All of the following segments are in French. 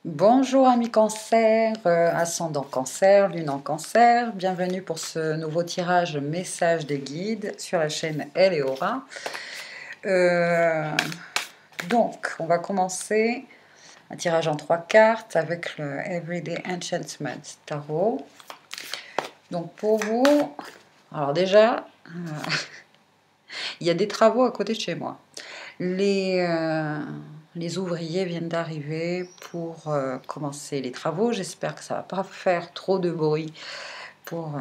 Bonjour amis cancer, ascendant cancer, lune en cancer, bienvenue pour ce nouveau tirage message des guides sur la chaîne Elle et Aura. Donc on va commencer un tirage en 3 cartes avec le Everyday Enchantment Tarot. Donc pour vous, alors déjà, il y a des travaux à côté de chez moi. Les ouvriers viennent d'arriver pour commencer les travaux. J'espère que ça ne va pas faire trop de bruit pour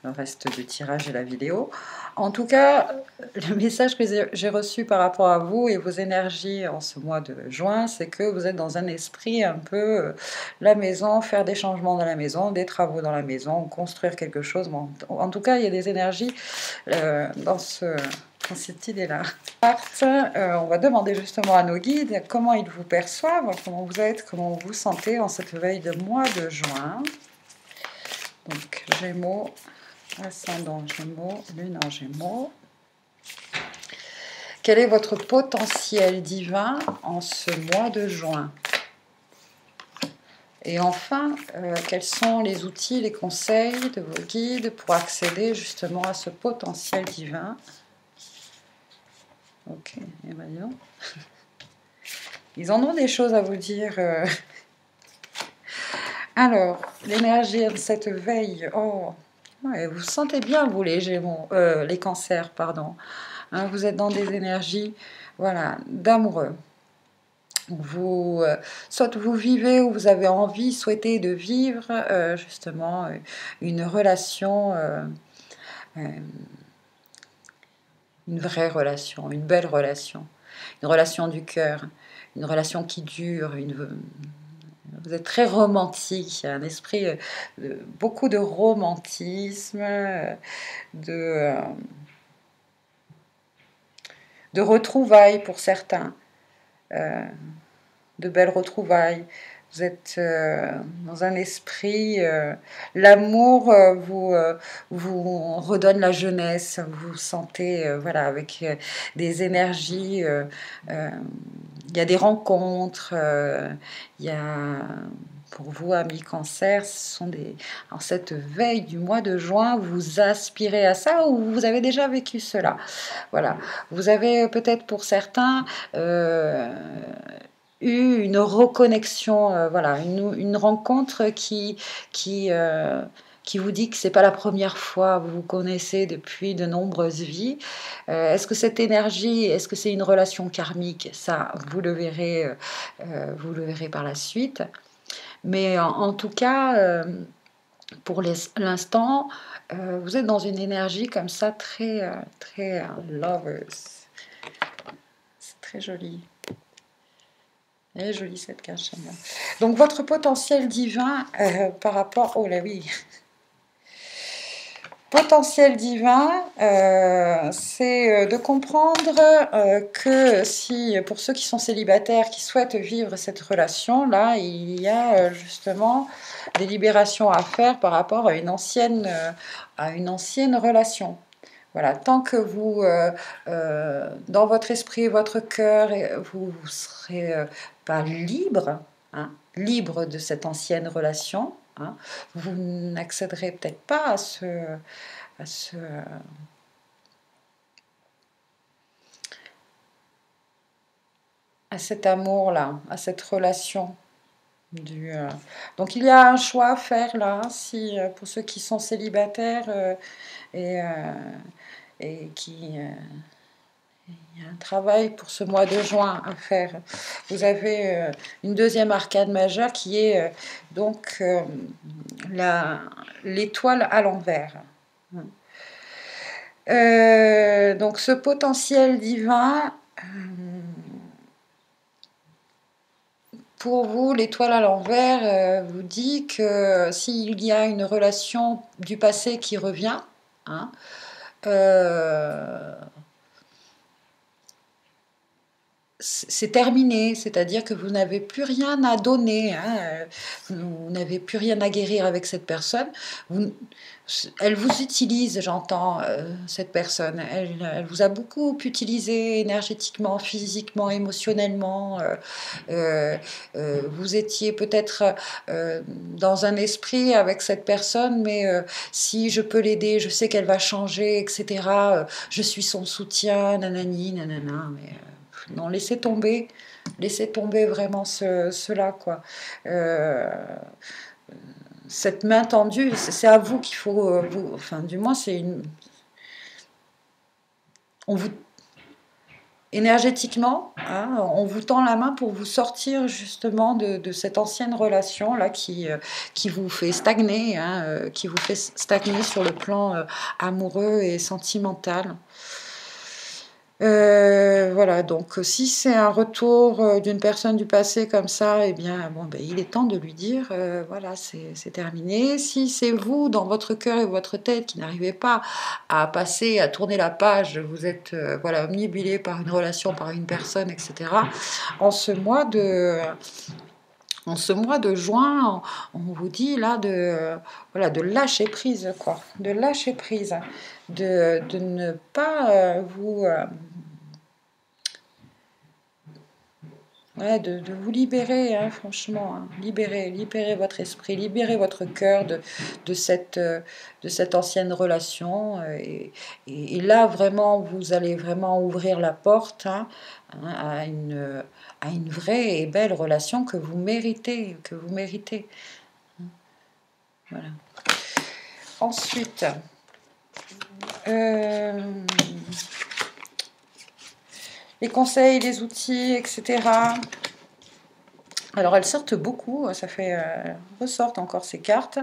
le reste du tirage et la vidéo. En tout cas, le message que j'ai reçu par rapport à vous et vos énergies en ce mois de juin, c'est que vous êtes dans un esprit un peu la maison, faire des changements dans la maison, des travaux dans la maison, construire quelque chose. Bon, en tout cas, il y a des énergies dans cette idée-là. On va demander justement à nos guides comment ils vous perçoivent, comment vous êtes, comment vous vous sentez en cette veille de mois de juin. Donc, Gémeaux, ascendant Gémeaux, lune en Gémeaux. Quel est votre potentiel divin en ce mois de juin? Et enfin, quels sont les outils, les conseils de vos guides pour accéder justement à ce potentiel divin? Ok, et maintenant, ils en ont des choses à vous dire. Alors, l'énergie de cette veille, oh, ouais, vous sentez bien, vous, les Gémeaux, les cancers, pardon. Hein, vous êtes dans des énergies, voilà, d'amoureux. Vous, soit vous vivez ou vous avez envie, souhaitez de vivre justement une relation, une vraie relation, une belle relation, une relation du cœur, une relation qui dure, vous êtes très romantique, il y a un esprit, beaucoup de romantisme, de, de retrouvailles pour certains, de belles retrouvailles. Vous êtes dans un esprit, l'amour vous redonne la jeunesse, vous vous sentez voilà, avec des énergies, il y a des rencontres, il y a... Pour vous, amis cancer, ce sont en cette veille du mois de juin, vous aspirez à ça ou vous avez déjà vécu cela? Voilà. Vous avez peut-être pour certains eu une reconnexion, voilà, une rencontre qui vous dit que c'est pas la première fois, vous vous connaissez depuis de nombreuses vies. Est-ce que cette énergie, est-ce que c'est une relation karmique? Ça, vous le verrez par la suite. Mais en tout cas, pour l'instant, vous êtes dans une énergie comme ça, très lovers. C'est très joli. Elle est jolie cette carte. Donc votre potentiel divin par rapport... Oh là oui. Potentiel divin, c'est de comprendre que si, pour ceux qui sont célibataires, qui souhaitent vivre cette relation-là, il y a justement des libérations à faire par rapport à une ancienne relation. Voilà, tant que vous, dans votre esprit, votre cœur, vous ne serez pas libre, hein, libre de cette ancienne relation, hein, vous n'accéderez peut-être pas à ce, à cet amour-là, à cette relation. Donc il y a un choix à faire là, si, pour ceux qui sont célibataires et, qui... il y a un travail pour ce mois de juin à faire. Vous avez une deuxième arcade majeure qui est donc l'étoile à l'envers. Donc ce potentiel divin, pour vous, l'étoile à l'envers vous dit que s'il y a une relation du passé qui revient, hein, c'est terminé, c'est-à-dire que vous n'avez plus rien à donner, hein, vous n'avez plus rien à guérir avec cette personne. Elle vous utilise, j'entends, cette personne. Elle vous a beaucoup utilisé énergétiquement, physiquement, émotionnellement. Vous étiez peut-être dans un esprit avec cette personne, mais si je peux l'aider, je sais qu'elle va changer, etc. Je suis son soutien, nanani, nanana, mais... non, laissez tomber vraiment cela, quoi. Cette main tendue, c'est à vous qu'il faut, enfin, du moins, c'est une... On vous, énergétiquement, hein, on vous tend la main pour vous sortir justement de cette ancienne relation là qui vous fait stagner, hein, qui vous fait stagner sur le plan amoureux et sentimental. Voilà, donc si c'est un retour d'une personne du passé comme ça, eh bien, bon, ben, il est temps de lui dire, voilà, c'est terminé. Si c'est vous, dans votre cœur et votre tête, qui n'arrivez pas à passer, à tourner la page, vous êtes voilà, omnibulé par une relation, par une personne, etc. En ce mois de juin, on vous dit là voilà, de lâcher prise, quoi, de lâcher prise, de ne pas vous... ouais, de vous libérer, hein, franchement, hein. Libérez votre esprit, libérez votre cœur de cette ancienne relation. Et là, vraiment, vous allez vraiment ouvrir la porte, hein, à une vraie et belle relation que vous méritez, Voilà. Ensuite, les conseils, les outils, etc. Alors elles sortent beaucoup, ça fait ressortent encore ces cartes.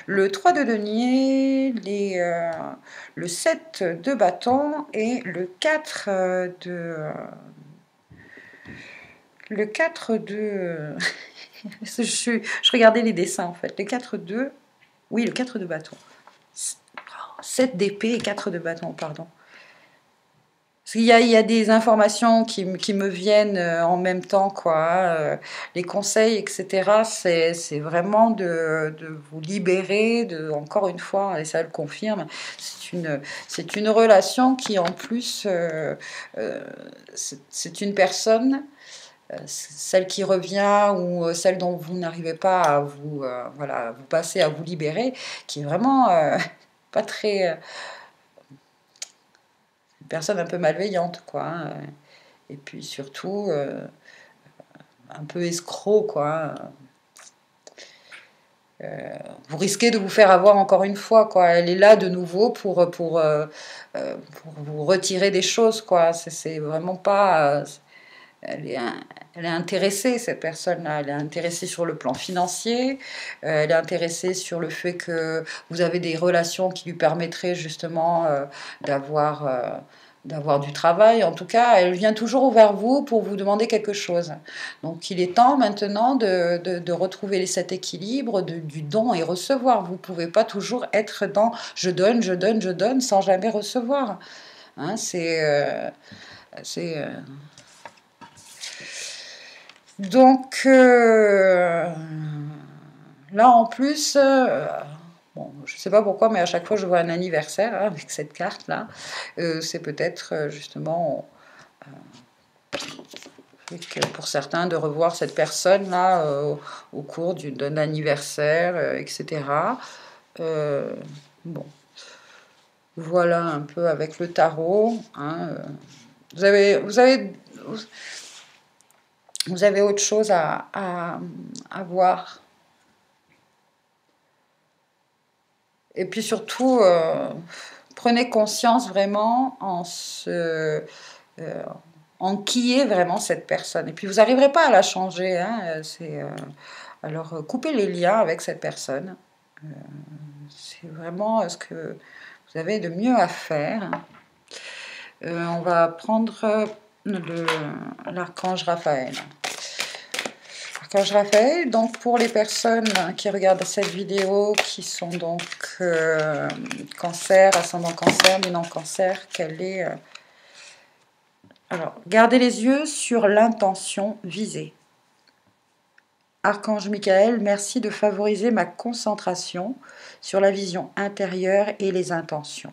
Le 3 de denier, le 7 de bâton et le 4 le 4 de... je regardais les dessins en fait. Le 4 de... Oui, le 4 de bâton. 7 d'épée et 4 de bâton, pardon. Il y a des informations qui me viennent en même temps, quoi. Les conseils, etc., c'est vraiment de vous libérer, encore une fois, et ça le confirme, c'est une relation qui, en plus, c'est une personne, celle qui revient ou celle dont vous n'arrivez pas à vous, voilà, à vous passer, à vous libérer, qui est vraiment pas très... personne un peu malveillante, quoi, hein. Et puis surtout un peu escroc, quoi. Vous risquez de vous faire avoir encore une fois, quoi. Elle est là de nouveau pour vous retirer des choses, quoi. C'est vraiment pas... elle est intéressée, cette personne-là. Elle est intéressée sur le plan financier. Elle est intéressée sur le fait que vous avez des relations qui lui permettraient justement d'avoir du travail. En tout cas, elle vient toujours vers vous pour vous demander quelque chose. Donc, il est temps maintenant de retrouver cet équilibre du don et recevoir. Vous ne pouvez pas toujours être dans « je donne, je donne, je donne » sans jamais recevoir. Hein, donc, là, en plus... bon, je ne sais pas pourquoi, mais à chaque fois je vois un anniversaire, hein, avec cette carte-là. C'est peut-être justement pour certains de revoir cette personne-là au cours d'un anniversaire, etc. Bon, voilà un peu avec le tarot. Hein, vous avez autre chose à voir. Et puis surtout, prenez conscience vraiment en qui est vraiment cette personne. Et puis vous n'arriverez pas à la changer. Hein, alors coupez les liens avec cette personne. C'est vraiment ce que vous avez de mieux à faire. On va prendre l'archange Raphaël. L'archange Raphaël, donc pour les personnes qui regardent cette vidéo, qui sont donc cancer, ascendant cancer, lune en cancer, quel est Alors, gardez les yeux sur l'intention visée. Archange Michael, merci de favoriser ma concentration sur la vision intérieure et les intentions.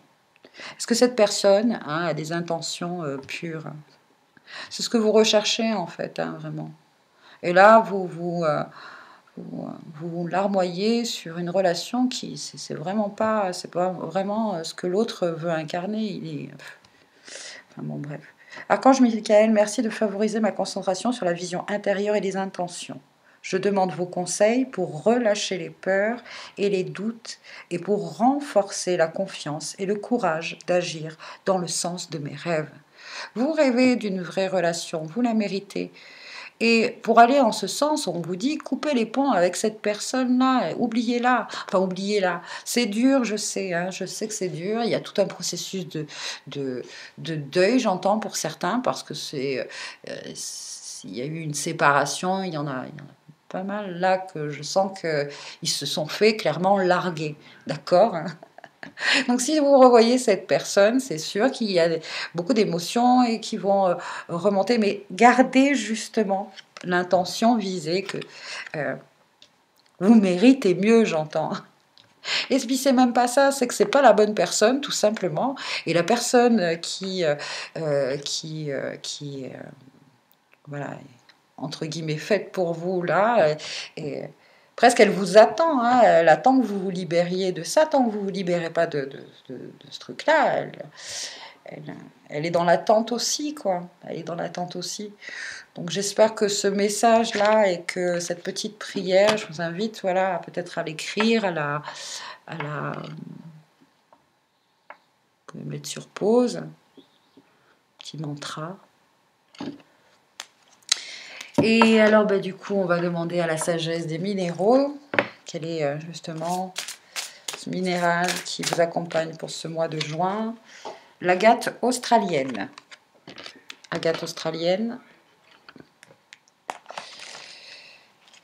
Est-ce que cette personne a des intentions pures? C'est ce que vous recherchez en fait, vraiment. Et là, vous larmoyez sur une relation qui, c'est vraiment pas, c'est pas vraiment ce que l'autre veut incarner. Il est, enfin bon, bref. Archange Michael, merci de favoriser ma concentration sur la vision intérieure et les intentions. Je demande vos conseils pour relâcher les peurs et les doutes et pour renforcer la confiance et le courage d'agir dans le sens de mes rêves. Vous rêvez d'une vraie relation, vous la méritez. Et pour aller en ce sens, on vous dit coupez les ponts avec cette personne-là, oubliez-la. Enfin, oubliez-la. C'est dur, je sais que c'est dur. Il y a tout un processus de deuil, j'entends, pour certains, parce que il y a eu une séparation, il y en a pas mal là que je sens qu'ils se sont fait clairement larguer. D'accord? Donc si vous revoyez cette personne, c'est sûr qu'il y a beaucoup d'émotions et qui vont remonter, mais gardez justement l'intention visée que vous méritez mieux, j'entends. Et puis c'est même pas ça, c'est que c'est pas la bonne personne, tout simplement. Et la personne voilà, entre guillemets, faite pour vous, là, et presque elle vous attend, elle attend que vous vous libériez de ça, tant que vous ne vous libérez pas de ce truc-là, elle est dans l'attente aussi, quoi. Elle est dans l'attente aussi. Donc j'espère que ce message-là et que cette petite prière, je vous invite, voilà, peut-être à l'écrire, vous pouvez mettre sur pause, petit mantra. Et alors, du coup, on va demander à la sagesse des minéraux, quel est justement ce minéral qui vous accompagne pour ce mois de juin. L'agate australienne. Agate australienne.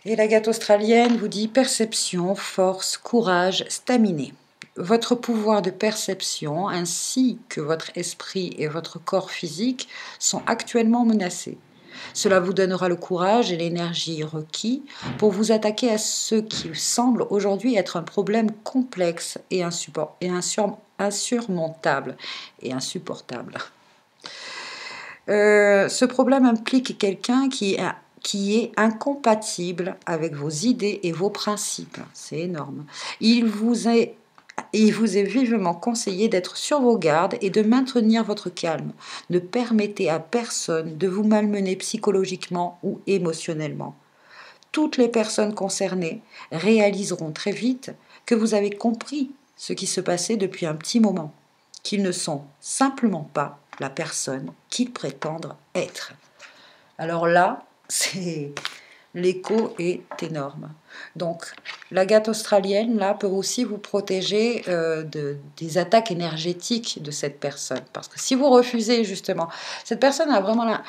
Et l'agate australienne vous dit perception, force, courage, staminé. Votre pouvoir de perception ainsi que votre esprit et votre corps physique sont actuellement menacés. Cela vous donnera le courage et l'énergie requis pour vous attaquer à ce qui semble aujourd'hui être un problème complexe et insurmontable et insupportable. Ce problème implique quelqu'un qui est incompatible avec vos idées et vos principes. C'est énorme. Il vous est vivement conseillé d'être sur vos gardes et de maintenir votre calme. Ne permettez à personne de vous malmener psychologiquement ou émotionnellement. Toutes les personnes concernées réaliseront très vite que vous avez compris ce qui se passait depuis un petit moment, qu'ils ne sont simplement pas la personne qu'ils prétendent être. Alors là, l'écho est énorme. Donc, l'agate australienne, là, peut aussi vous protéger des attaques énergétiques de cette personne. Parce que si vous refusez, justement, cette personne a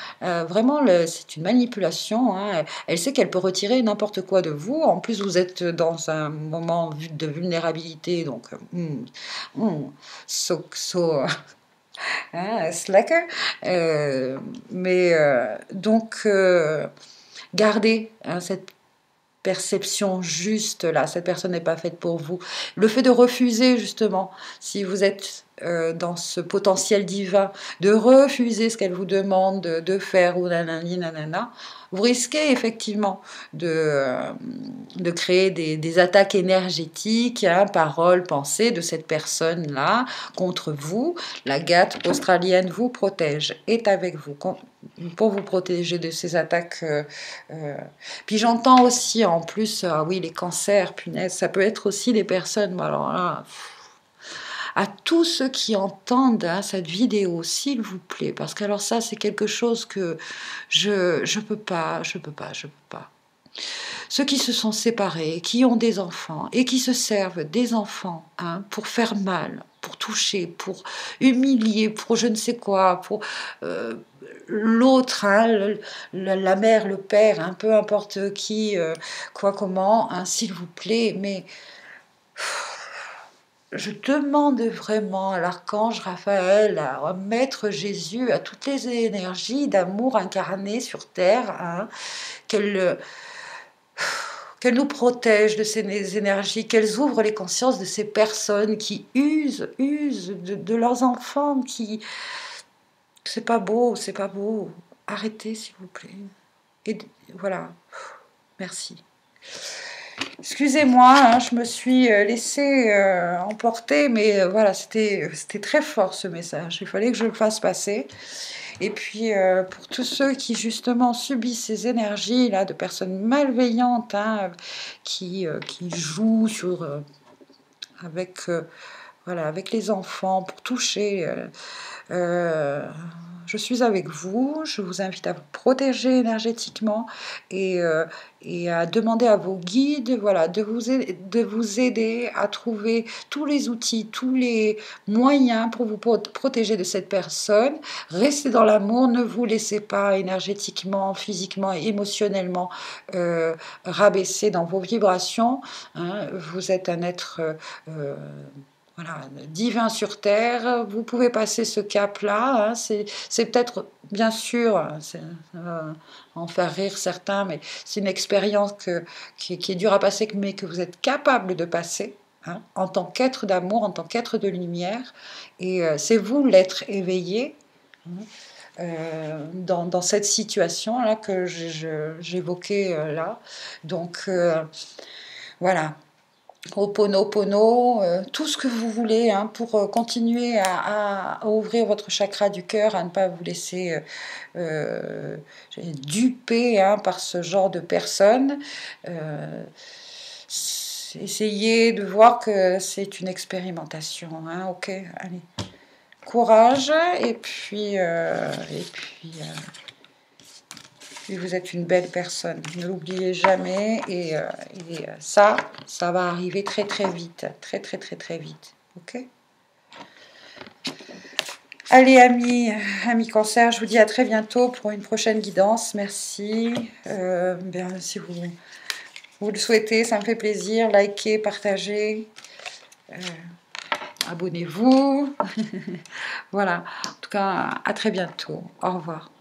c'est une manipulation. Elle sait qu'elle peut retirer n'importe quoi de vous. En plus, vous êtes dans un moment de vulnérabilité. Donc, slacker. Gardez cette perception juste là, cette personne n'est pas faite pour vous. Le fait de refuser justement, si vous êtes dans ce potentiel divin, de refuser ce qu'elle vous demande de faire ou nanani nanana, vous risquez effectivement de créer des attaques énergétiques, paroles, pensées de cette personne-là contre vous. L'agate australienne vous protège, est avec vous pour vous protéger de ces attaques. Puis j'entends aussi en plus, oui, les cancers, punaise, ça peut être aussi des personnes, alors là, à tous ceux qui entendent cette vidéo, s'il vous plaît, parce que alors ça, c'est quelque chose que je peux pas. Ceux qui se sont séparés, qui ont des enfants et qui se servent des enfants pour faire mal, pour toucher, pour humilier, pour je ne sais quoi, pour l'autre, la mère, le père, peu importe qui, quoi, comment, s'il vous plaît, mais je demande vraiment à l'archange Raphaël, à Maître Jésus, à toutes les énergies d'amour incarnées sur Terre, hein, qu'elles nous protègent de ces énergies, qu'elles ouvrent les consciences de ces personnes qui usent de leurs enfants, qui... C'est pas beau, c'est pas beau. Arrêtez, s'il vous plaît. Et voilà. Merci. Excusez-moi, hein, je me suis laissée emporter, mais voilà, c'était très fort ce message. Il fallait que je le fasse passer. Et puis, pour tous ceux qui justement subissent ces énergies-là de personnes malveillantes, hein, qui jouent avec, voilà, avec les enfants pour toucher... je suis avec vous, je vous invite à vous protéger énergétiquement et à demander à vos guides, voilà, de vous aider à trouver tous les outils, tous les moyens pour vous protéger de cette personne. Restez dans l'amour, ne vous laissez pas énergétiquement, physiquement et émotionnellement rabaisser dans vos vibrations, hein. Vous êtes un être... voilà, divin sur terre, vous pouvez passer ce cap-là, hein, c'est peut-être, bien sûr, ça va en faire rire certains, mais c'est une expérience qui est dure à passer, mais que vous êtes capable de passer, hein, en tant qu'être d'amour, en tant qu'être de lumière, et c'est vous l'être éveillé, hein, dans cette situation-là que j'évoquais là, donc voilà. Ho'oponopono, tout ce que vous voulez, hein, pour continuer à ouvrir votre chakra du cœur, à ne pas vous laisser duper, hein, par ce genre de personnes. Essayez de voir que c'est une expérimentation, hein, ok, allez, courage, et puis vous êtes une belle personne, ne l'oubliez jamais, et ça va arriver très très vite, très vite, ok? Allez amis cancer, je vous dis à très bientôt pour une prochaine guidance, merci, bien, si vous le souhaitez, ça me fait plaisir, likez, partagez, abonnez-vous, voilà, en tout cas à très bientôt, au revoir.